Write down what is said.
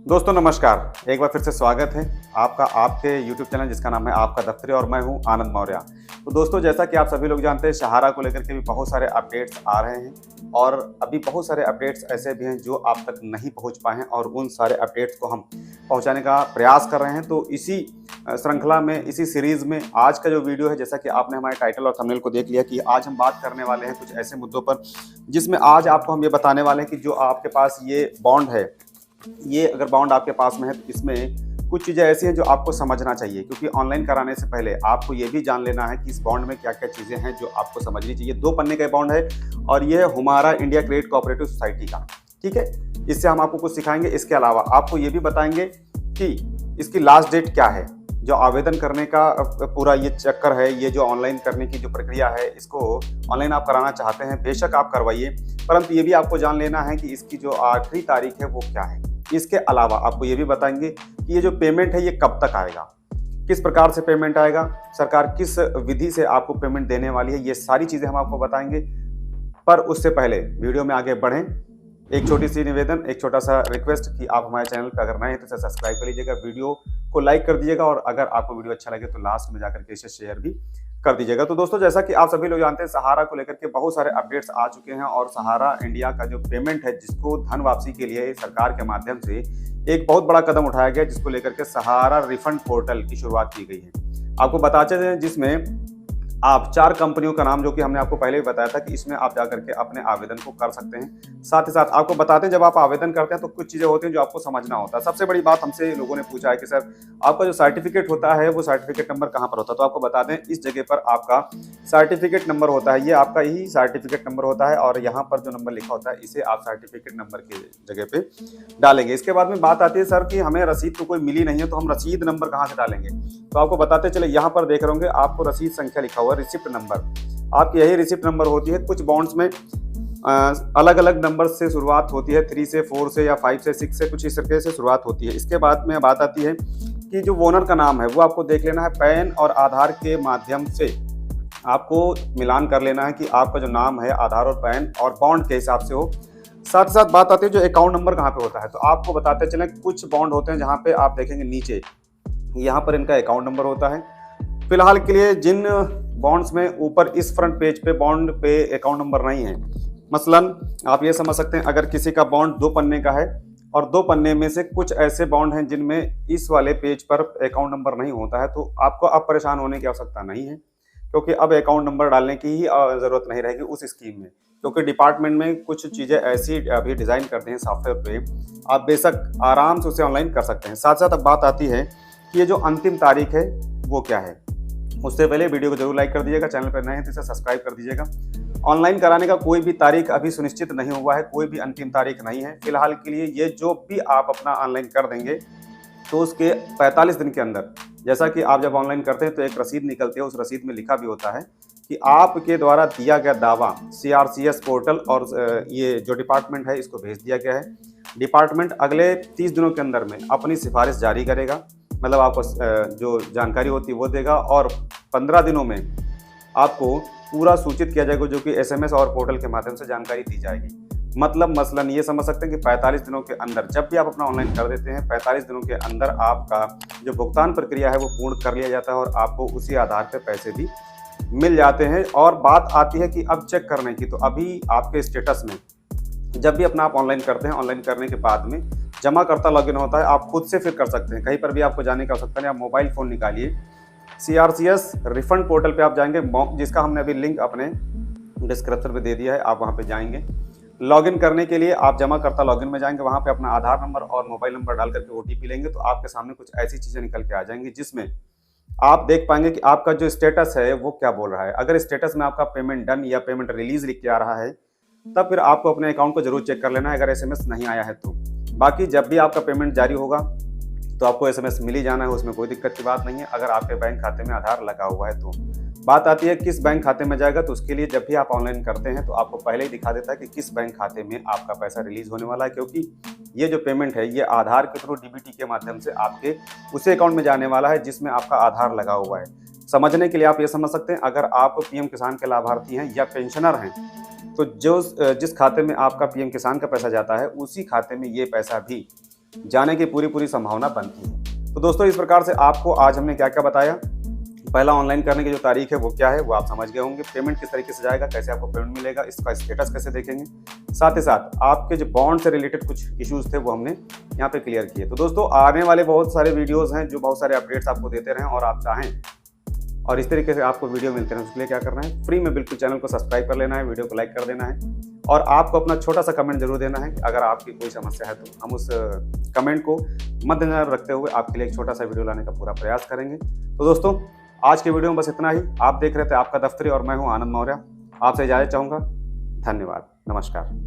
दोस्तों नमस्कार। एक बार फिर से स्वागत है आपका आपके YouTube चैनल जिसका नाम है आपका दफ्तरी और मैं हूं आनंद मौर्य। तो दोस्तों जैसा कि आप सभी लोग जानते हैं सहारा को लेकर के भी बहुत सारे अपडेट्स आ रहे हैं और अभी बहुत सारे अपडेट्स ऐसे भी हैं जो आप तक नहीं पहुंच पाए हैं और उन सारे अपडेट्स को हम पहुंचाने का प्रयास कर रहे हैं। तो इसी श्रृंखला में इसी सीरीज़ में आज का जो वीडियो है, जैसा कि आपने हमारे टाइटल और थंबनेल को देख लिया कि आज हम बात करने वाले हैं कुछ ऐसे मुद्दों पर जिसमें आज आपको हम ये बताने वाले हैं कि जो आपके पास ये बॉन्ड है, ये अगर बॉन्ड आपके पास में है तो इसमें कुछ चीज़ें ऐसी हैं जो आपको समझना चाहिए, क्योंकि ऑनलाइन कराने से पहले आपको ये भी जान लेना है कि इस बॉन्ड में क्या क्या चीज़ें हैं जो आपको समझनी चाहिए। 2 पन्ने का बॉन्ड है और ये है हमारा इंडिया क्रेडिट कोऑपरेटिव सोसाइटी का। ठीक है, इससे हम आपको कुछ सिखाएंगे। इसके अलावा आपको ये भी बताएंगे कि इसकी लास्ट डेट क्या है। जो आवेदन करने का पूरा ये चक्कर है, ये जो ऑनलाइन करने की जो प्रक्रिया है, इसको ऑनलाइन आप कराना चाहते हैं बेशक आप करवाइए, परंतु ये भी आपको जान लेना है कि इसकी जो आखिरी तारीख है वो क्या है। इसके अलावा आपको ये भी बताएंगे कि ये जो पेमेंट है ये कब तक आएगा, किस प्रकार से पेमेंट आएगा, सरकार किस विधि से आपको पेमेंट देने वाली है, ये सारी चीज़ें हम आपको बताएंगे। पर उससे पहले वीडियो में आगे बढ़ें, एक छोटी सी निवेदन, एक छोटा सा रिक्वेस्ट कि आप हमारे चैनल पर अगर नए हैं तो इसे सब्सक्राइब कर लीजिएगा, वीडियो को लाइक कर दीजिएगा और अगर आपको वीडियो अच्छा लगे तो लास्ट में जाकर के इसे शेयर भी कर दीजिएगा। तो दोस्तों जैसा कि आप सभी लोग जानते हैं सहारा को लेकर के बहुत सारे अपडेट्स आ चुके हैं और सहारा इंडिया का जो पेमेंट है, जिसको धन वापसी के लिए सरकार के माध्यम से एक बहुत बड़ा कदम उठाया गया, जिसको लेकर के सहारा रिफंड पोर्टल की शुरुआत की गई है। आपको बताते हैं जिसमें आप 4 कंपनियों का नाम, जो कि हमने आपको पहले भी बताया था कि इसमें आप जाकर के अपने आवेदन को कर सकते हैं। साथ ही साथ आपको बताते हैं जब आप आवेदन करते हैं तो कुछ चीज़ें होती हैं जो आपको समझना होता है। सबसे बड़ी बात हमसे लोगों ने पूछा है कि सर आपका जो सर्टिफिकेट होता है वो सर्टिफिकेट नंबर कहाँ पर होता है। तो आपको बता दें इस जगह पर आपका सर्टिफिकेट नंबर होता है, ये आपका ही सर्टिफिकेट नंबर होता है और यहाँ पर जो नंबर लिखा होता है इसे आप सर्टिफिकेट नंबर की जगह पे डालेंगे। इसके बाद में बात आती है सर कि हमें रसीद तो कोई मिली नहीं है तो हम रसीद नंबर कहाँ से डालेंगे। तो आपको बताते चले, यहाँ पर देख रहे होंगे आपको रसीद संख्या लिखा हुआ, रिसिप्ट नंबर। आपकी यही रिसिप्ट नंबर होती है। कुछ बॉन्ड्स में अलग अलग नंबर से शुरुआत होती है, 3 से 4 से या 5 से 6 से, कुछ इस तरीके से शुरुआत होती है। इसके बाद में बात आती है कि जो ओनर का नाम है वो आपको देख लेना है। पैन और आधार के माध्यम से आपको मिलान कर लेना है कि आपका जो नाम है आधार और पैन और बॉन्ड के हिसाब से हो। साथ ही साथ बात आती है जो अकाउंट नंबर कहाँ पे होता है। तो आपको बताते चलें कुछ बॉन्ड होते हैं जहाँ पे आप देखेंगे नीचे यहाँ पर इनका अकाउंट नंबर होता है। फिलहाल के लिए जिन बॉन्ड्स में ऊपर इस फ्रंट पेज पे बॉन्ड पे अकाउंट नंबर नहीं है, मसलन आप ये समझ सकते हैं अगर किसी का बॉन्ड 2 पन्ने का है और 2 पन्ने में से कुछ ऐसे बॉन्ड हैं जिनमें इस वाले पेज पर अकाउंट नंबर नहीं होता है, तो आपको अब परेशान होने की आवश्यकता नहीं है, क्योंकि अब अकाउंट नंबर डालने की ही ज़रूरत नहीं रहेगी उस स्कीम में, क्योंकि डिपार्टमेंट में कुछ चीज़ें ऐसी अभी डिज़ाइन करते हैं सॉफ्टवेयर पे, आप बेशक आराम से उसे ऑनलाइन कर सकते हैं। साथ साथ अब बात आती है कि ये जो अंतिम तारीख है वो क्या है। उससे पहले वीडियो को जरूर लाइक कर दीजिएगा, चैनल पर नए हैं तो इसे सब्सक्राइब कर दीजिएगा। ऑनलाइन कराने का कोई भी तारीख अभी सुनिश्चित नहीं हुआ है, कोई भी अंतिम तारीख नहीं है। फिलहाल के लिए ये जो भी आप अपना ऑनलाइन कर देंगे तो उसके 45 दिन के अंदर, जैसा कि आप जब ऑनलाइन करते हैं तो एक रसीद निकलती है, उस रसीद में लिखा भी होता है कि आपके द्वारा दिया गया दावा CRCS पोर्टल और ये जो डिपार्टमेंट है इसको भेज दिया गया है। डिपार्टमेंट अगले 30 दिनों के अंदर में अपनी सिफारिश जारी करेगा, मतलब आपको जो जानकारी होती है वो देगा और 15 दिनों में आपको पूरा सूचित किया जाएगा, जो कि SMS और पोर्टल के माध्यम से जानकारी दी जाएगी। मतलब मसलन ये समझ सकते हैं कि 45 दिनों के अंदर जब भी आप अपना ऑनलाइन कर देते हैं, 45 दिनों के अंदर आपका जो भुगतान प्रक्रिया है वो पूर्ण कर लिया जाता है और आपको उसी आधार पर पैसे भी मिल जाते हैं। और बात आती है कि अब चेक करने की, तो अभी आपके स्टेटस में जब भी अपना आप ऑनलाइन करते हैं, ऑनलाइन करने के बाद में जमाकर्ता लॉगिन होता है, आप खुद से फिर कर सकते हैं, कहीं पर भी आपको जाने की आवश्यकता नहीं। आप मोबाइल फ़ोन निकालिए, CRCS रिफंड पोर्टल पे आप जाएंगे, जिसका हमने अभी लिंक अपने डिस्क्रिप्शन पे दे दिया है, आप वहाँ पे जाएंगे। लॉगिन करने के लिए आप जमाकर्ता लॉगिन में जाएंगे, वहाँ पे अपना आधार नंबर और मोबाइल नंबर डाल करके OTP लेंगे, तो आपके सामने कुछ ऐसी चीज़ें निकल के आ जाएंगी जिसमें आप देख पाएंगे कि आपका जो स्टेटस है वो क्या बोल रहा है। अगर स्टेटस में आपका पेमेंट डन या पेमेंट रिलीज लिख के आ रहा है तब फिर आपको अपने अकाउंट को जरूर चेक कर लेना है, अगर SMS नहीं आया है तो। बाकी जब भी आपका पेमेंट जारी होगा तो आपको SMS मिल ही जाना है, उसमें कोई दिक्कत की बात नहीं है, अगर आपके बैंक खाते में आधार लगा हुआ है तो। बात आती है किस बैंक खाते में जाएगा, तो उसके लिए जब भी आप ऑनलाइन करते हैं तो आपको पहले ही दिखा देता है कि किस बैंक खाते में आपका पैसा रिलीज होने वाला है, क्योंकि ये जो पेमेंट है ये आधार के थ्रू DBT के माध्यम से आपके उसी अकाउंट में जाने वाला है जिसमें आपका आधार लगा हुआ है। समझने के लिए आप ये समझ सकते हैं, अगर आप PM किसान के लाभार्थी हैं या पेंशनर हैं तो जिस खाते में आपका PM किसान का पैसा जाता है उसी खाते में ये पैसा भी जाने की पूरी संभावना बनती है। तो दोस्तों इस प्रकार से आपको आज हमने क्या क्या बताया। पहला, ऑनलाइन करने की जो तारीख है वो क्या है वो आप समझ गए होंगे। पेमेंट किस तरीके से जाएगा, कैसे आपको पेमेंट मिलेगा, इसका स्टेटस कैसे देखेंगे। साथ ही साथ आपके जो बॉन्ड से रिलेटेड कुछ इश्यूज थे वो हमने यहाँ पे क्लियर किए। तो दोस्तों आने वाले बहुत सारे वीडियोस हैं जो बहुत सारे अपडेट्स आपको देते रहें, और आप चाहें और इस तरीके से आपको वीडियो मिलते हैं, उसके लिए क्या करना है, फ्री में बिल्कुल चैनल को सब्सक्राइब कर लेना है, वीडियो को लाइक कर देना है, और आपको अपना छोटा सा कमेंट जरूर देना है कि अगर आपकी कोई समस्या है तो हम उस कमेंट को मद्देनजर रखते हुए आपके लिए एक छोटा सा वीडियो लाने का पूरा प्रयास करेंगे। तो दोस्तों आज के वीडियो में बस इतना ही। आप देख रहे थे आपका दफ्तरी और मैं हूं आनंद मौर्य। आपसे इजाजत चाहूँगा। धन्यवाद, नमस्कार।